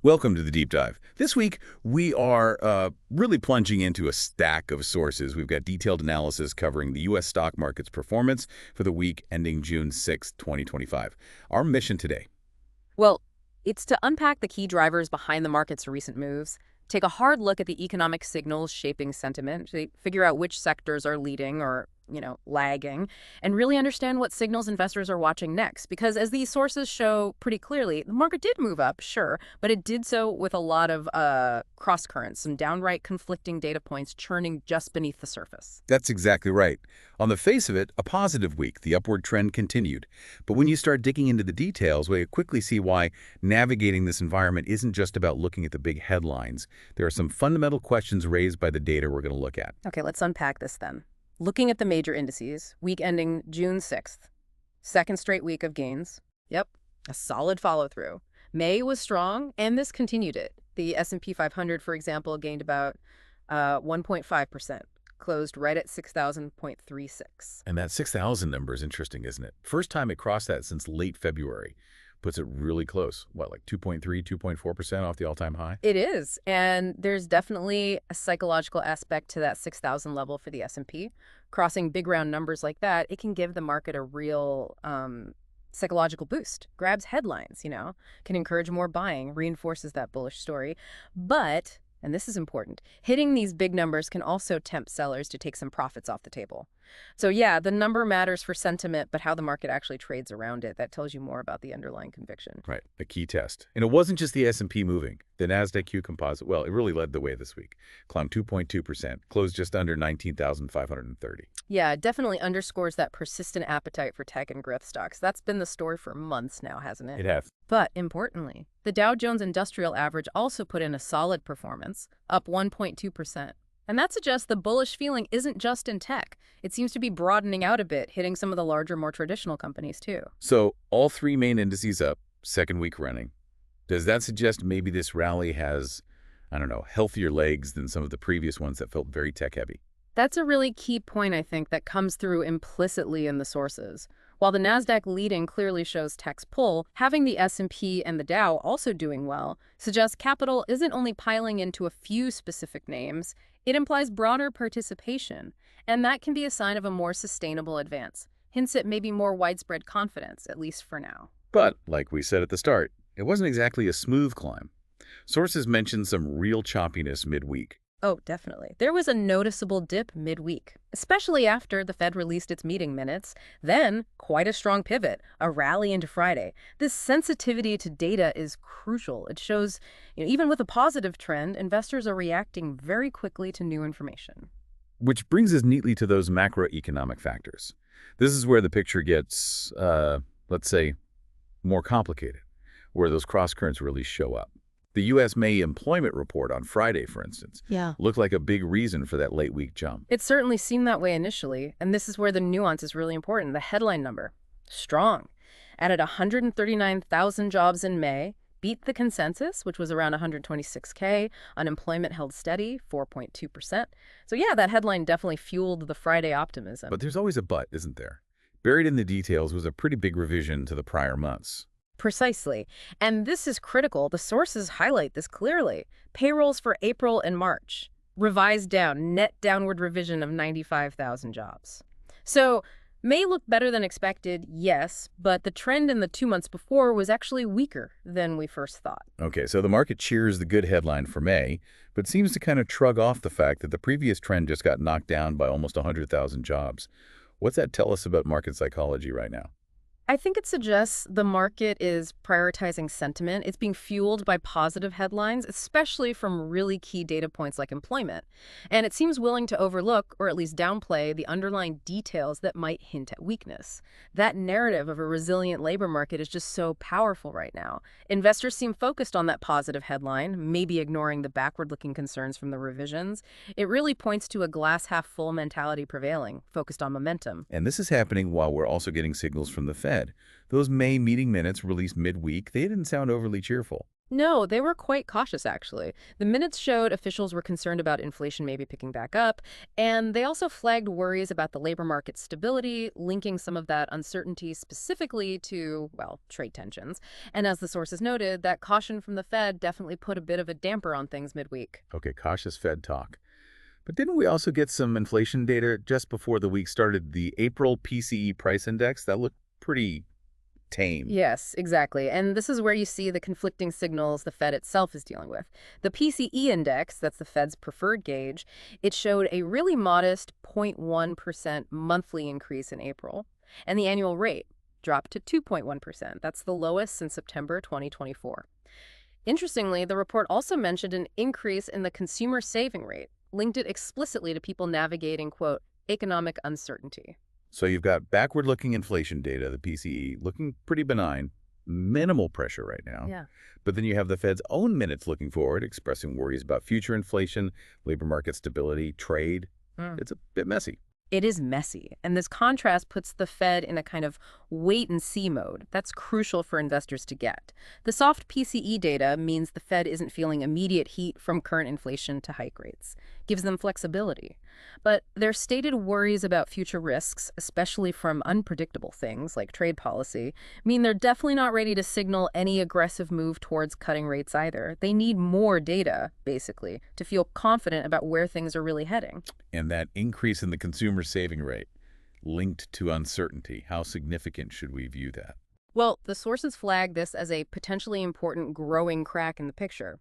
Welcome to the Deep Dive. This week, we are really plunging into a stack of sources. We've got detailed analysis covering the U.S. stock market's performance for the week ending June 6, 2025. Our mission today. Well, it's to unpack the key drivers behind the market's recent moves, take a hard look at the economic signals shaping sentiment, to figure out which sectors are leading or, lagging, and really understand what signals investors are watching next. Because as these sources show pretty clearly, the market did move up, sure, but it did so with a lot of cross currents, some downright conflicting data points churning just beneath the surface. That's exactly right. On the face of it, a positive week. The upward trend continued. But when you start digging into the details, we quickly see why navigating this environment isn't just about looking at the big headlines. There are some fundamental questions raised by the data we're going to look at. Okay, let's unpack this then. Looking at the major indices, week ending June 6th, second straight week of gains. Yep, a solid follow-through. May was strong, and this continued it. The S&P 500, for example, gained about 1.5%, closed right at 6,000.36. And that 6,000 number is interesting, isn't it? First time it crossed that since late February. Puts it really close. What, like 2.3, 2.4% off the all-time high? It is, and there's definitely a psychological aspect to that 6,000 level for the S&P. Crossing big round numbers like that, it can give the market a real psychological boost. Grabs headlines, can encourage more buying, reinforces that bullish story. But, and this is important, hitting these big numbers can also tempt sellers to take some profits off the table. So yeah, the number matters for sentiment, but how the market actually trades around it, that tells you more about the underlying conviction. Right, a key test. And it wasn't just the S&P moving. The Nasdaq Q Composite, well, it really led the way this week. Climbed 2.2%, closed just under 19,530. Yeah, it definitely underscores that persistent appetite for tech and growth stocks. That's been the story for months now, hasn't it? It has. But importantly, the Dow Jones Industrial Average also put in a solid performance, up 1.2%. And that suggests the bullish feeling isn't just in tech. It seems to be broadening out a bit, hitting some of the larger, more traditional companies too. So all three main indices up, second week running. Does that suggest maybe this rally has, I don't know, healthier legs than some of the previous ones that felt very tech-heavy? That's a really key point, I think, that comes through implicitly in the sources. While the Nasdaq leading clearly shows tech's pull, having the S&P and the Dow also doing well suggests capital isn't only piling into a few specific names, it implies broader participation, and that can be a sign of a more sustainable advance, hints at maybe more widespread confidence, at least for now. But, like we said at the start, it wasn't exactly a smooth climb. Sources mentioned some real choppiness midweek. Oh, definitely. There was a noticeable dip midweek, especially after the Fed released its meeting minutes. Then, quite a strong pivot, a rally into Friday. This sensitivity to data is crucial. It shows, even with a positive trend, investors are reacting very quickly to new information. Which brings us neatly to those macroeconomic factors. This is where the picture gets, let's say, more complicated, where those cross-currents really show up. The U.S. May employment report on Friday, for instance, looked like a big reason for that late week jump. It certainly seemed that way initially, and this is where the nuance is really important. The headline number, strong, added 139,000 jobs in May, beat the consensus, which was around 126K. Unemployment held steady, 4.2%. So yeah, that headline definitely fueled the Friday optimism. But there's always a but, isn't there? Buried in the details was a pretty big revision to the prior months. Precisely. And this is critical. The sources highlight this clearly. Payrolls for April and March revised down, net downward revision of 95,000 jobs. So May looked better than expected, yes, but the trend in the 2 months before was actually weaker than we first thought. Okay, so the market cheers the good headline for May, but seems to kind of shrug off the fact that the previous trend just got knocked down by almost 100,000 jobs. What's that tell us about market psychology right now? I think it suggests the market is prioritizing sentiment. It's being fueled by positive headlines, especially from really key data points like employment. And it seems willing to overlook, or at least downplay, the underlying details that might hint at weakness. That narrative of a resilient labor market is just so powerful right now. Investors seem focused on that positive headline, maybe ignoring the backward-looking concerns from the revisions. It really points to a glass-half-full mentality prevailing, focused on momentum. And this is happening while we're also getting signals from the Fed. Those May meeting minutes released midweek, they didn't sound overly cheerful. No, they were quite cautious, actually. The minutes showed officials were concerned about inflation maybe picking back up, and they also flagged worries about the labor market stability, linking some of that uncertainty specifically to, well, trade tensions. And as the sources noted, that caution from the Fed definitely put a bit of a damper on things midweek. Okay, cautious Fed talk. But didn't we also get some inflation data just before the week started? The April PCE price index, that looked pretty tame. Yes, exactly. And this is where you see the conflicting signals the Fed itself is dealing with. The PCE index, that's the Fed's preferred gauge, it showed a really modest 0.1% monthly increase in April. And the annual rate dropped to 2.1%. That's the lowest since September 2024. Interestingly, the report also mentioned an increase in the consumer saving rate, linked it explicitly to people navigating, quote, economic uncertainty. So you've got backward-looking inflation data, the PCE, looking pretty benign, minimal pressure right now. Yeah. But then you have the Fed's own minutes looking forward, expressing worries about future inflation, labor market stability, trade. It's a bit messy. It is messy, and this contrast puts the Fed in a kind of wait-and-see mode. That's crucial for investors to get. The soft PCE data means the Fed isn't feeling immediate heat from current inflation to hike rates. Gives them flexibility. But their stated worries about future risks, especially from unpredictable things like trade policy, mean they're definitely not ready to signal any aggressive move towards cutting rates either. They need more data, basically, to feel confident about where things are really heading. And that increase in the consumer saving rate linked to uncertainty, how significant should we view that? Well, the sources flag this as a potentially important growing crack in the picture.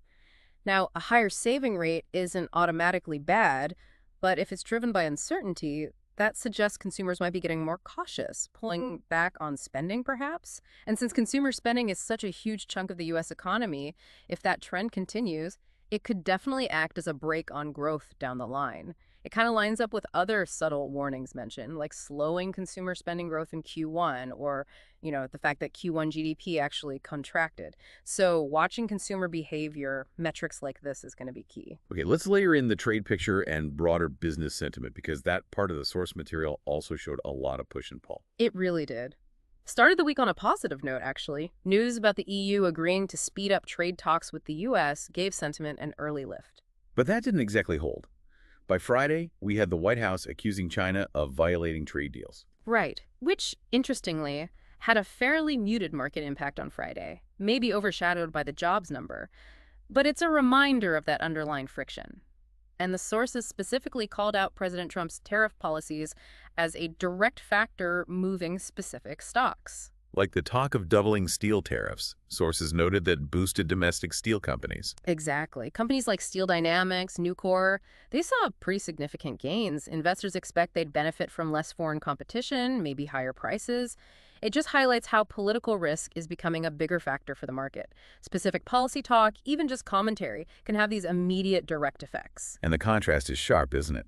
Now, a higher saving rate isn't automatically bad, but if it's driven by uncertainty, that suggests consumers might be getting more cautious, pulling back on spending perhaps. And since consumer spending is such a huge chunk of the U.S. economy, if that trend continues, it could definitely act as a brake on growth down the line. It kind of lines up with other subtle warnings mentioned, like slowing consumer spending growth in Q1 or, the fact that Q1 GDP actually contracted. So watching consumer behavior metrics like this is going to be key. Okay, let's layer in the trade picture and broader business sentiment because that part of the source material also showed a lot of push and pull. It really did. Started the week on a positive note, actually. News about the EU agreeing to speed up trade talks with the U.S. gave sentiment an early lift. But that didn't exactly hold. By Friday, we had the White House accusing China of violating trade deals. Right, which, interestingly, had a fairly muted market impact on Friday, maybe overshadowed by the jobs number. But it's a reminder of that underlying friction. And the sources specifically called out President Trump's tariff policies as a direct factor moving specific stocks. Like the talk of doubling steel tariffs, sources noted that boosted domestic steel companies. Exactly. Companies like Steel Dynamics, Nucor, they saw pretty significant gains. Investors expect they'd benefit from less foreign competition, maybe higher prices. It just highlights how political risk is becoming a bigger factor for the market. Specific policy talk, even just commentary, can have these immediate direct effects. And the contrast is sharp, isn't it?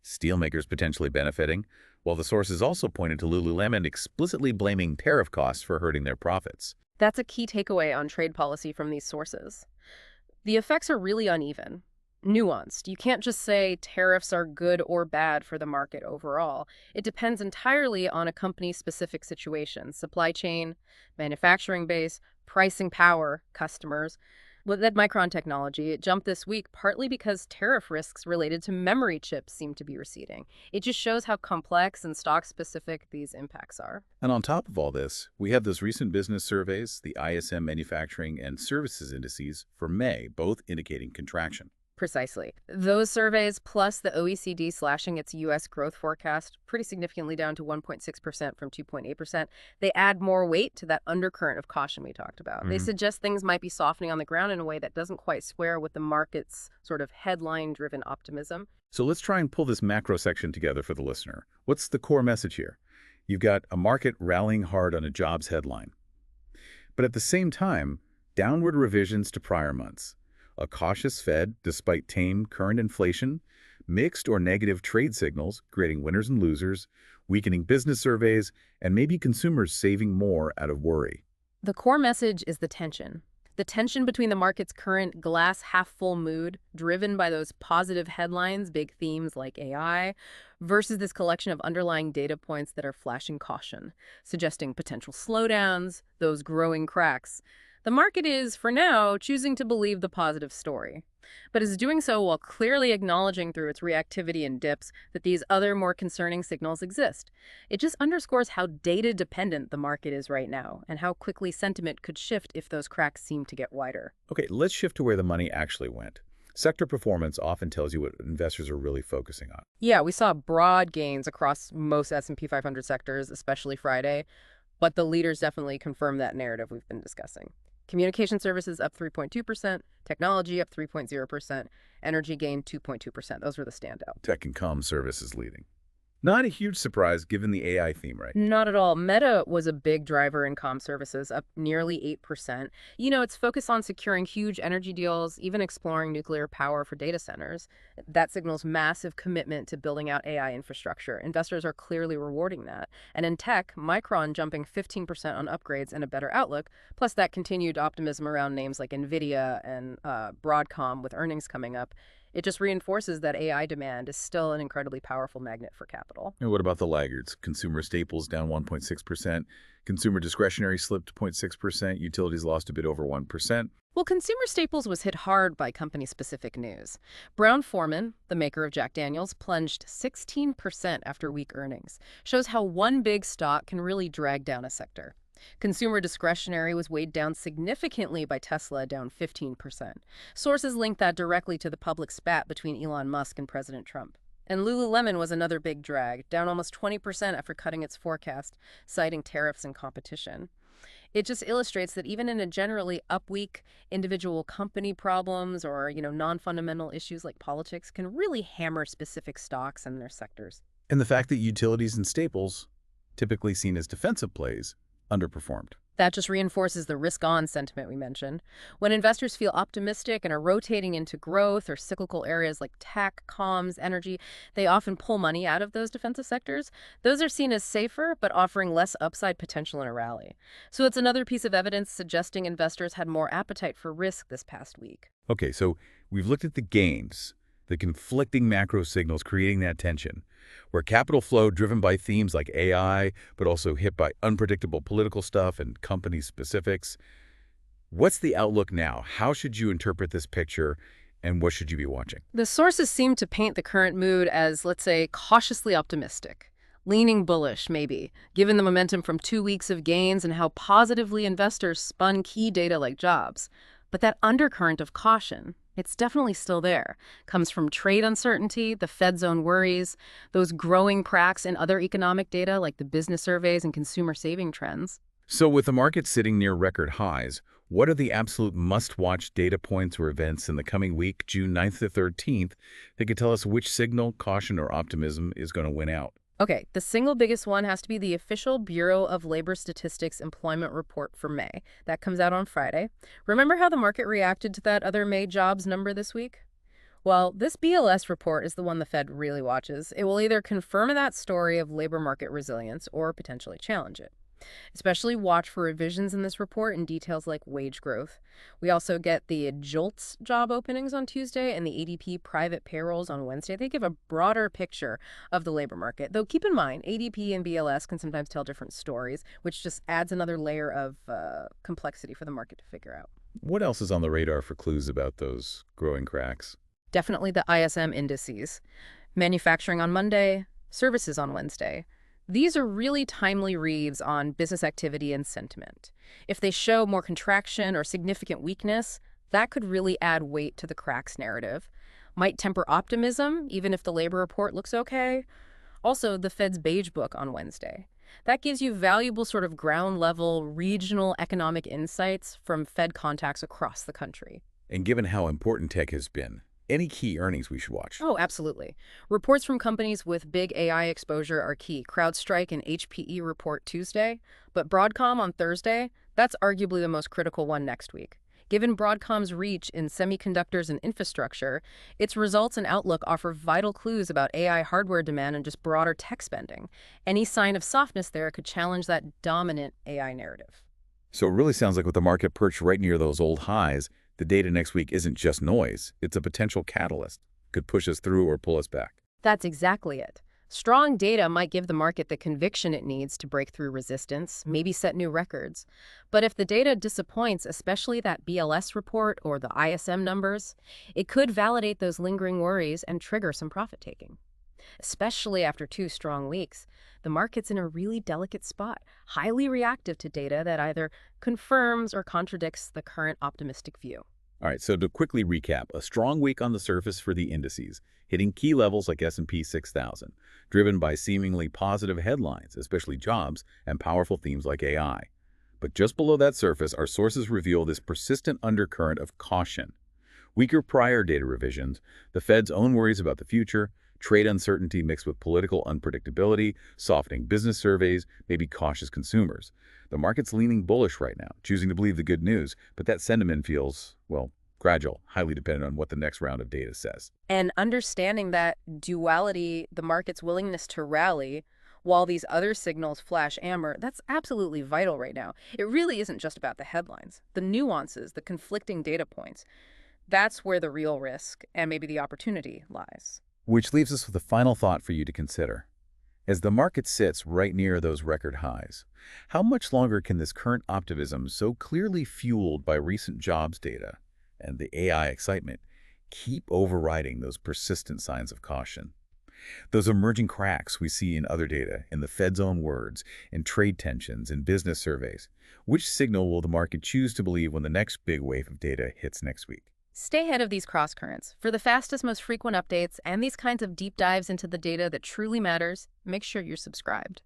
Steelmakers potentially benefiting, while the sources also pointed to Lululemon explicitly blaming tariff costs for hurting their profits. That's a key takeaway on trade policy from these sources. The effects are really uneven, nuanced. You can't just say tariffs are good or bad for the market overall. It depends entirely on a company's specific situation, supply chain, manufacturing base, pricing power, customers. With that Micron technology, it jumped this week partly because tariff risks related to memory chips seem to be receding. It just shows how complex and stock-specific these impacts are. And on top of all this, we have those recent business surveys, the ISM Manufacturing and Services Indices for May, both indicating contraction. Precisely. Those surveys, plus the OECD slashing its U.S. growth forecast pretty significantly down to 1.6% from 2.8%, they add more weight to that undercurrent of caution we talked about. They suggest things might be softening on the ground in a way that doesn't quite square with the market's sort of headline-driven optimism. So let's try and pull this macro section together for the listener. What's the core message here? You've got a market rallying hard on a jobs headline. But at the same time, downward revisions to prior months. A cautious Fed, despite tame current inflation, mixed or negative trade signals, creating winners and losers, weakening business surveys, and maybe consumers saving more out of worry. The core message is the tension. The tension between the market's current glass half-full mood, driven by those positive headlines, big themes like AI, versus this collection of underlying data points that are flashing caution, suggesting potential slowdowns, those growing cracks. The market is, for now, choosing to believe the positive story, but is doing so while clearly acknowledging through its reactivity and dips that these other more concerning signals exist. It just underscores how data-dependent the market is right now and how quickly sentiment could shift if those cracks seem to get wider. Okay, let's shift to where the money actually went. Sector performance often tells you what investors are really focusing on. Yeah, we saw broad gains across most S&P 500 sectors, especially Friday, but the leaders definitely confirmed that narrative we've been discussing. Communication services up 3.2%, technology up 3.0%, energy gained 2.2%. Those were the standout. Tech and comm services leading. Not a huge surprise given the AI theme, right? Not at all. Meta was a big driver in comm services, up nearly 8%. It's focused on securing huge energy deals, even exploring nuclear power for data centers. That signals massive commitment to building out AI infrastructure. Investors are clearly rewarding that. And in tech, Micron jumping 15% on upgrades and a better outlook, plus that continued optimism around names like Nvidia and Broadcom with earnings coming up. It just reinforces that AI demand is still an incredibly powerful magnet for capital. And what about the laggards? Consumer staples down 1.6%. Consumer discretionary slipped 0.6%. Utilities lost a bit over 1%. Well, consumer staples was hit hard by company-specific news. Brown-Forman, the maker of Jack Daniels, plunged 16% after weak earnings. Shows how one big stock can really drag down a sector. Consumer discretionary was weighed down significantly by Tesla, down 15%. Sources link that directly to the public spat between Elon Musk and President Trump. And Lululemon was another big drag, down almost 20% after cutting its forecast, citing tariffs and competition. It just illustrates that even in a generally up week, individual company problems or, non-fundamental issues like politics can really hammer specific stocks and their sectors. And the fact that utilities and staples, typically seen as defensive plays, underperformed. That just reinforces the risk-on sentiment we mentioned. When investors feel optimistic and are rotating into growth or cyclical areas like tech, comms, energy, they often pull money out of those defensive sectors. Those are seen as safer, but offering less upside potential in a rally. So it's another piece of evidence suggesting investors had more appetite for risk this past week. Okay, so we've looked at the gains, the conflicting macro signals creating that tension, where capital flow driven by themes like AI, but also hit by unpredictable political stuff and company specifics. What's the outlook now? How should you interpret this picture, and what should you be watching? The sources seem to paint the current mood as, let's say, cautiously optimistic. Leaning bullish, maybe, given the momentum from 2 weeks of gains and how positively investors spun key data like jobs. But that undercurrent of caution, it's definitely still there. Comes from trade uncertainty, the Fed's own worries, those growing cracks in other economic data like the business surveys and consumer saving trends. So with the market sitting near record highs, what are the absolute must-watch data points or events in the coming week, June 9th to 13th, that could tell us which signal, caution, or optimism is going to win out? Okay, the single biggest one has to be the official Bureau of Labor Statistics employment report for May. That comes out on Friday. Remember how the market reacted to that other May jobs number this week? Well, this BLS report is the one the Fed really watches. It will either confirm that story of labor market resilience or potentially challenge it. Especially watch for revisions in this report in details like wage growth. We also get the JOLTS job openings on Tuesday and the ADP private payrolls on Wednesday. They give a broader picture of the labor market. Though keep in mind, ADP and BLS can sometimes tell different stories, which just adds another layer of complexity for the market to figure out. What else is on the radar for clues about those growing cracks? Definitely the ISM indices. Manufacturing on Monday, services on Wednesday. These are really timely reads on business activity and sentiment. If they show more contraction or significant weakness, that could really add weight to the cracks narrative. Might temper optimism, even if the labor report looks okay. Also, the Fed's Beige Book on Wednesday. That gives you valuable sort of ground-level, regional economic insights from Fed contacts across the country. And given how important tech has been, any key earnings we should watch? Oh, absolutely. Reports from companies with big AI exposure are key. CrowdStrike and HPE report Tuesday, but Broadcom on Thursday, that's arguably the most critical one next week. Given Broadcom's reach in semiconductors and infrastructure, its results and outlook offer vital clues about AI hardware demand and just broader tech spending. Any sign of softness there could challenge that dominant AI narrative. So it really sounds like with the market perched right near those old highs, the data next week isn't just noise. It's a potential catalyst. Could push us through or pull us back. That's exactly it. Strong data might give the market the conviction it needs to break through resistance, maybe set new records. But if the data disappoints, especially that BLS report or the ISM numbers, it could validate those lingering worries and trigger some profit taking. Especially after 2 strong weeks, the market's in a really delicate spot, highly reactive to data that either confirms or contradicts the current optimistic view. All right, so to quickly recap, a strong week on the surface for the indices, hitting key levels like S&P 6,000, driven by seemingly positive headlines, especially jobs, and powerful themes like AI. But just below that surface, our sources reveal this persistent undercurrent of caution. Weaker prior data revisions, the Fed's own worries about the future, trade uncertainty mixed with political unpredictability, softening business surveys, maybe cautious consumers. The market's leaning bullish right now, choosing to believe the good news, but that sentiment feels, well, gradual, highly dependent on what the next round of data says. And understanding that duality, the market's willingness to rally, while these other signals flash amber, that's absolutely vital right now. It really isn't just about the headlines, the nuances, the conflicting data points. That's where the real risk and maybe the opportunity lies. Which leaves us with a final thought for you to consider. As the market sits right near those record highs, how much longer can this current optimism, so clearly fueled by recent jobs data and the AI excitement, keep overriding those persistent signs of caution? Those emerging cracks we see in other data, in the Fed's own words, in trade tensions, in business surveys. Which signal will the market choose to believe when the next big wave of data hits next week? Stay ahead of these cross-currents. For the fastest, most frequent updates and these kinds of deep dives into the data that truly matters, make sure you're subscribed.